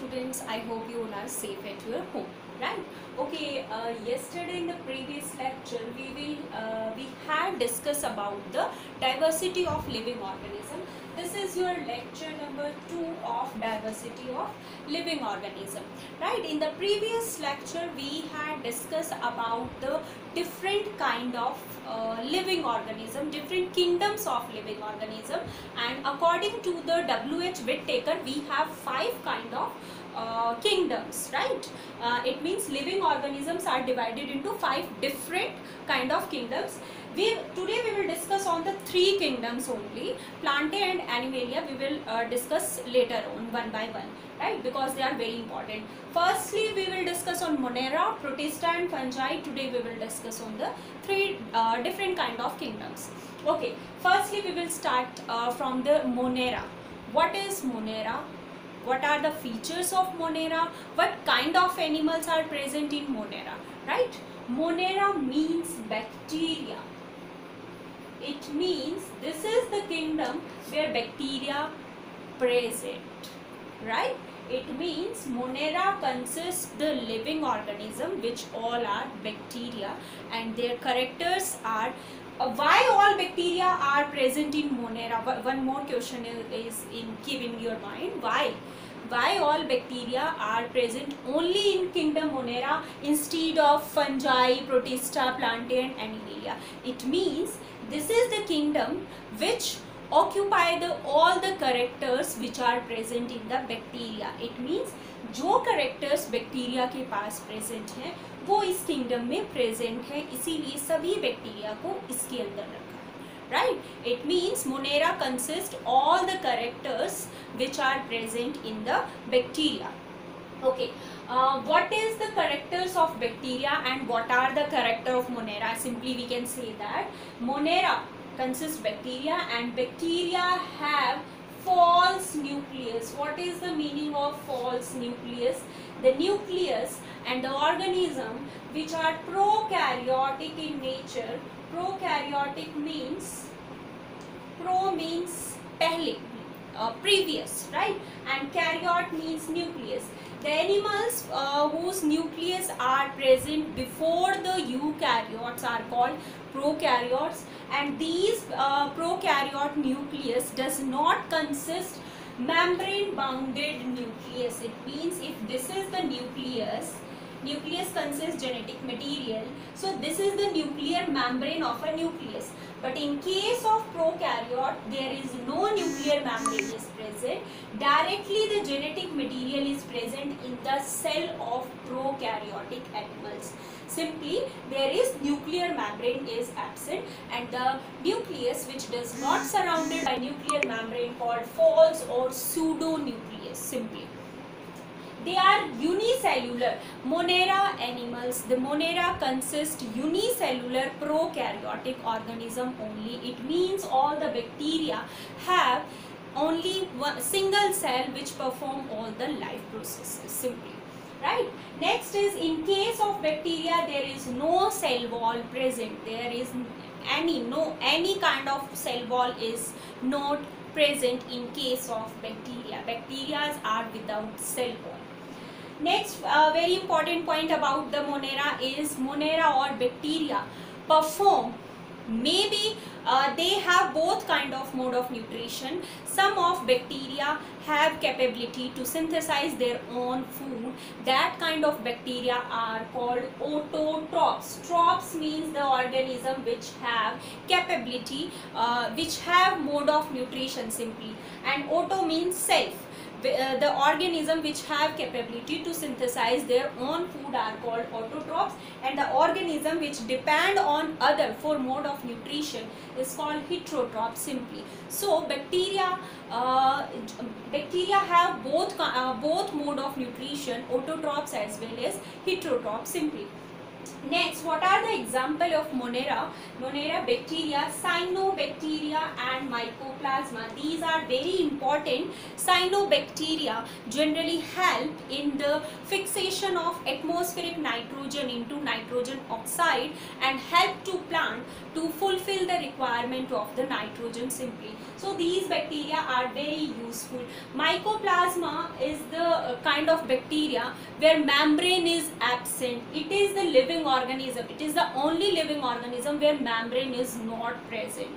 students, I hope you all are safe at your home, right? Okay, yesterday in the previous lecture we had discussed about the diversity of living organism. This is your lecture number 2 of diversity of living organism, right? In the previous lecture we had discussed about the different kind of living organism, different kingdoms of living organism, and according to the W.H. Whittaker we have 5 kind of kingdoms, right? It means living organisms are divided into 5 different kind of kingdoms. Today we will discuss on the 3 kingdoms only. Plantae and Animalia we will discuss later on one by one, right? Because they are very important. Firstly we will discuss on Monera, Protista and Fungi. Today we will discuss on the 3 different kind of kingdoms. Okay, firstly we will start from the Monera. What is Monera? What are the features of Monera? What kind of animals are present in Monera, right? Monera means bacteria. It means this is the kingdom where bacteria present, right? It means Monera consists the living organism which all are bacteria, and their characters are why all bacteria are present in Monera. One more question is in keeping your mind. Why all bacteria are present only in kingdom Monera instead of fungi, Protista, Plantae and Animalia? It means this is the kingdom which occupy all the characters which are present in the bacteria. It means जो characters bacteria के पास present हैं वो इस kingdom में present है, इसीलिए सभी bacteria को इसके अंदर रखा है, right? It means Monera consists all the characters which are present in the bacteria. Okay, what is the characters of bacteria and what are the character of Monera? Simply we can say that Monera consists bacteria and bacteria have false nucleus. What is the meaning of false nucleus? The nucleus and the organism which are prokaryotic in nature. Prokaryotic means, pro means pehle, previous, right? And karyot means nucleus. The animals whose nucleus are present before the eukaryotes are called prokaryotes, and these prokaryote nucleus does not consist membrane bounded nucleus. It means if this is the nucleus consists genetic material, so this is the nuclear membrane of a nucleus. But in case of prokaryote, there is no nuclear membrane is present. Directly the genetic material is present in the cell of prokaryotic animals. Simply there is nuclear membrane is absent, and the nucleus which does not surrounded by nuclear membrane called false or pseudo nucleus. Simply they are unicellular. Monera animals, the Monera consist unicellular prokaryotic organism only. It means all the bacteria have only one single cell which perform all the life processes, simply, right? Next is, in case of bacteria there is no cell wall present. There is any kind of cell wall is not present in case of bacteria. Bacteria are without cell wall. Next very important point about the Monera is Monera or bacteria perform, maybe they have both kind of mode of nutrition. Some of bacteria have capability to synthesize their own food. That kind of bacteria are called autotrophs. Trophs means the organism which have capability, which have mode of nutrition simply, and auto means self. The organism which have capability to synthesize their own food are called autotrophs, and the organism which depend on other for mode of nutrition is called heterotrophs simply. So bacteria have both mode of nutrition, autotrophs as well as heterotrophs simply. Next, what are the example of Monera? Monera bacteria, cyanobacteria and mycoplasma. These are very important. Cyanobacteria generally help in the fixation of atmospheric nitrogen into nitrogen oxide and help to plant to fulfill the requirement of the nitrogen simply. So these bacteria are very useful. Mycoplasma is the kind of bacteria where membrane is absent. It is the living organism. It is the only living organism where membrane is not present.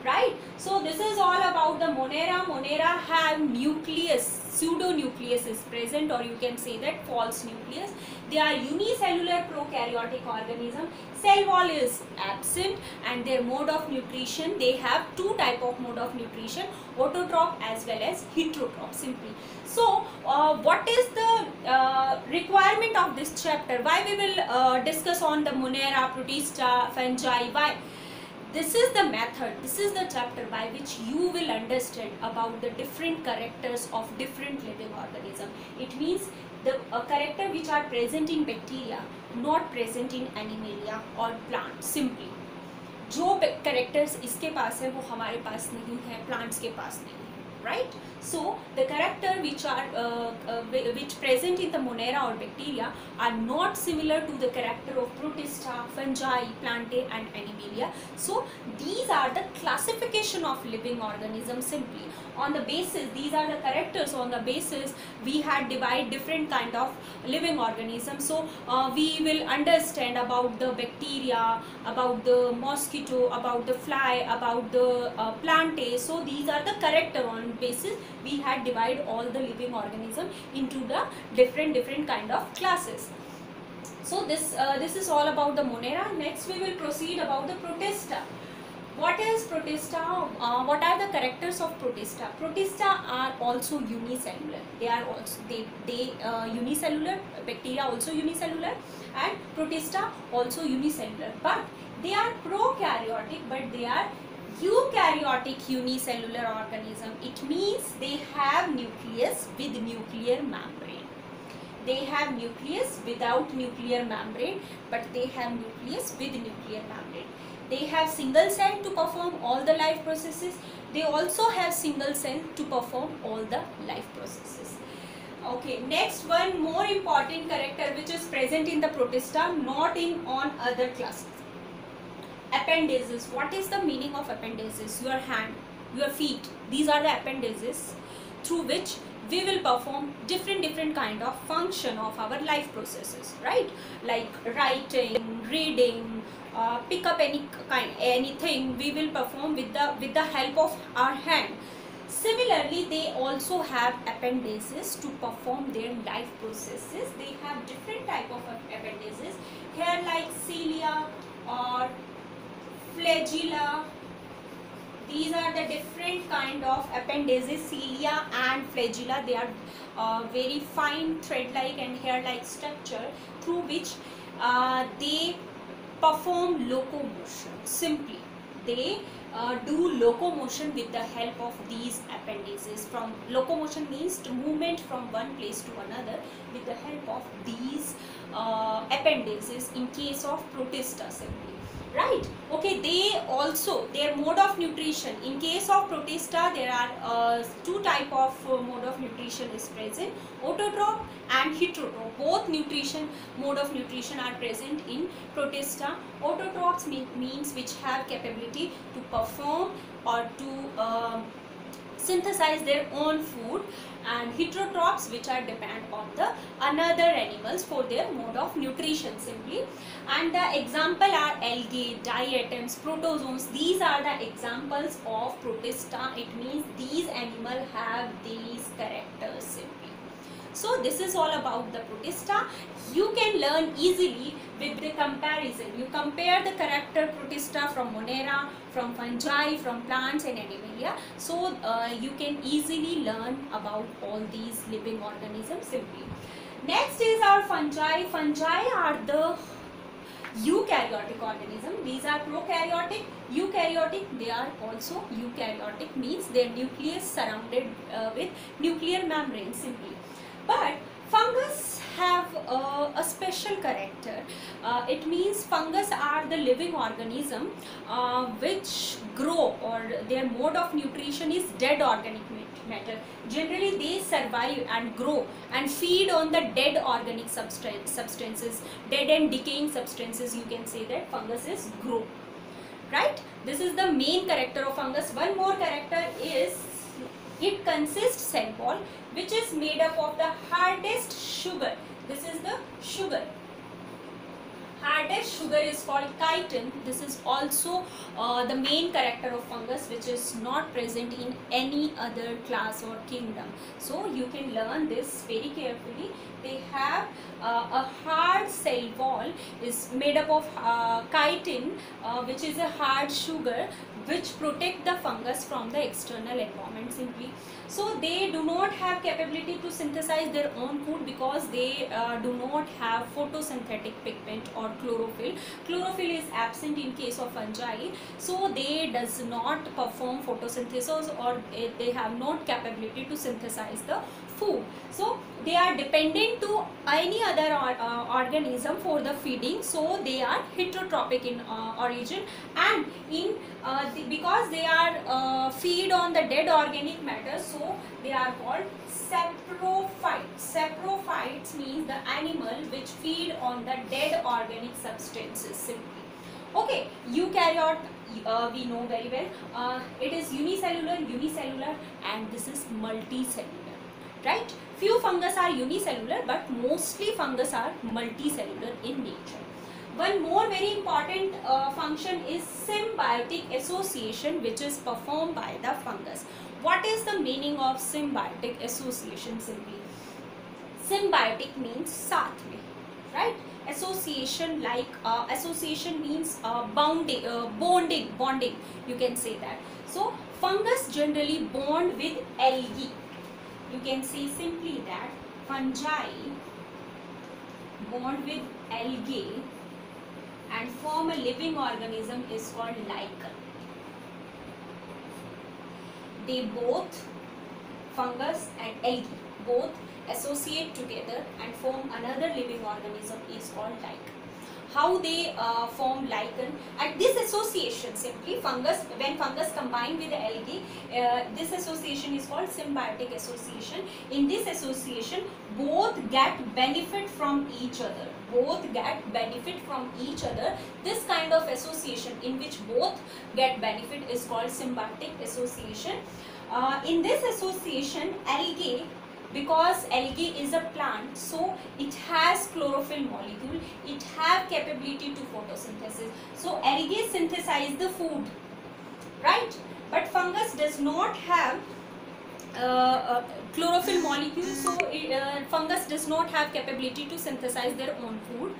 Right? So this is all about the Monera. Monera have nucleus, pseudonucleus is present, or you can say that false nucleus. They are unicellular prokaryotic organism. Cell wall is absent, and their mode of nutrition, they have two type of mode of nutrition, autotroph as well as heterotroph simply. So what is the requirement of this chapter? Why we will discuss on the Monera, Protista, fungi? Why? This is the method, this is the chapter by which you will understand about the different characters of different living organism. It means the character which are present in bacteria, not present in animalia or plant simply. जो characters इसके पास है वो हमारे पास नहीं है, plants के पास नहीं है. Right? So the character which are which present in the Monera or bacteria are not similar to the character of Protista, fungi, plantae and animalia. So these are the classification of living organisms simply. On the basis, these are the characters, on the basis we had divide different kind of living organisms. So we will understand about the bacteria, about the mosquito, about the fly, about the plantae. So these are the character, on basis we had divide all the living organism into the different kind of classes. So this is all about the Monera. Next we will proceed about the Protista. What is Protista? What are the characters of Protista? Protista are also unicellular. They are also unicellular. Bacteria also unicellular, and Protista also unicellular. But they are prokaryotic, but they are eukaryotic unicellular organism. It means they have nucleus with nuclear membrane. They have nucleus without nuclear membrane, but they have nucleus with nuclear membrane. They have single cell to perform all the life processes. They also have single cell to perform all the life processes. Okay, next one more important character which is present in the Protista, not in on other classes. Appendages. What is the meaning of appendages? Your hand, your feet. These are the appendages through which we will perform different kind of function of our life processes, right? Like writing, reading, pick up anything we will perform with the help of our hand. Similarly, they also have appendages to perform their life processes. They have different type of appendages here, like cilia or flagella. These are the different kind of appendages, cilia and flagella. They are very fine thread-like and hair-like structure through which they perform locomotion. Simply, they do locomotion with the help of these appendages. From locomotion means to movement from one place to another with the help of these appendages in case of Protista simply. Right? Okay, they also, their mode of nutrition, in case of Protista there are two type of mode of nutrition is present, autotroph and heterotroph. Both nutrition mode of nutrition are present in Protista. Autotrophs means which have capability to perform or to synthesize their own food, and heterotrophs which are depend on the another animals for their mode of nutrition simply. And the example are algae, diatoms, protozoans. These are the examples of Protista. It means these animals have these characters simply. So this is all about the Protista. You can learn easily with the comparison. You compare the character Protista from Monera, from fungi, from plants and animalia. So you can easily learn about all these living organisms simply. Next is our fungi. Fungi are the eukaryotic organism. These are prokaryotic, eukaryotic. They are also eukaryotic, means their nucleus surrounded with nuclear membrane simply. But Fungus have a special character. It means fungus are the living organism which grow, or their mode of nutrition is dead organic matter. Generally they survive and grow and feed on the dead organic substances, dead and decaying substances. You can say that fungus is grow, right? This is the main character of fungus. One more character is it consists cell wall, which is made up of the hardest sugar. This is the sugar. Hardest sugar is called chitin. This is also the main character of fungus, which is not present in any other class or kingdom. So you can learn this very carefully. They have a hard cell wall is made up of chitin, which is a hard sugar which protect the fungus from the external environment simply. So they do not have capability to synthesize their own food because they do not have photosynthetic pigment or chlorophyll. Chlorophyll is absent in case of fungi, so they does not perform photosynthesis, or they have not capability to synthesize the food. So they are dependent to any other organism for the feeding, so they are heterotrophic in origin, and in because they are feed on the dead organic matter, so they are called saprophytes. Saprophytes means the animal which feed on the dead organic substances simply. Okay, eukaryote, we know very well, it is unicellular, and this is multicellular, right? Few fungus are unicellular, but mostly fungus are multicellular in nature. One more very important function is symbiotic association, which is performed by the fungus. What is the meaning of symbiotic association simply? Symbiotic means साथ में, right? Association, like association means bonding, you can say that. So fungus generally bond with algae. You can see simply that fungi bond with algae and form a living organism is called lichen. They both, fungus and algae, both associate together and form another living organism is called lichen. How they form lichen? At this association simply, when fungus combine with algae, this association is called symbiotic association. In this association, both get benefit from each other. This kind of association in which both get benefit is called symbiotic association. In this association, algae, because algae is a plant, so it has chlorophyll molecule, it have capability to photosynthesis, so algae synthesize the food, right? But fungus does not have chlorophyll molecule, so fungus does not have capability to synthesize their own food.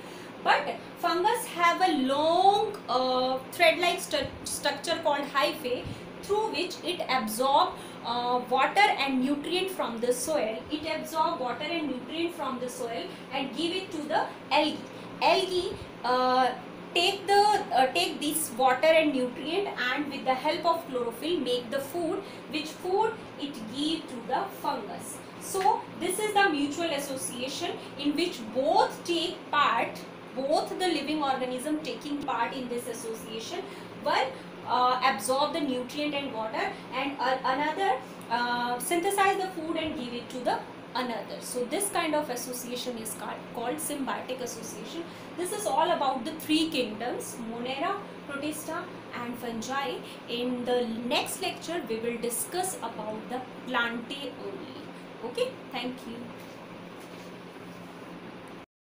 But fungus have a long thread-like structure called hyphae, through which it absorbs water and nutrient from the soil. It absorbs water and nutrient from the soil and give it to the algae. Algae take this water and nutrient, and with the help of chlorophyll make the food, which food it give to the fungus. So this is the mutual association in which both take part, both the living organism taking part in this association. One absorb the nutrient and water, and another synthesize the food and give it to the another. So this kind of association is called symbiotic association. This is all about the three kingdoms, Monera, Protista and fungi. In the next lecture we will discuss about the Plantae only. Okay, thank you.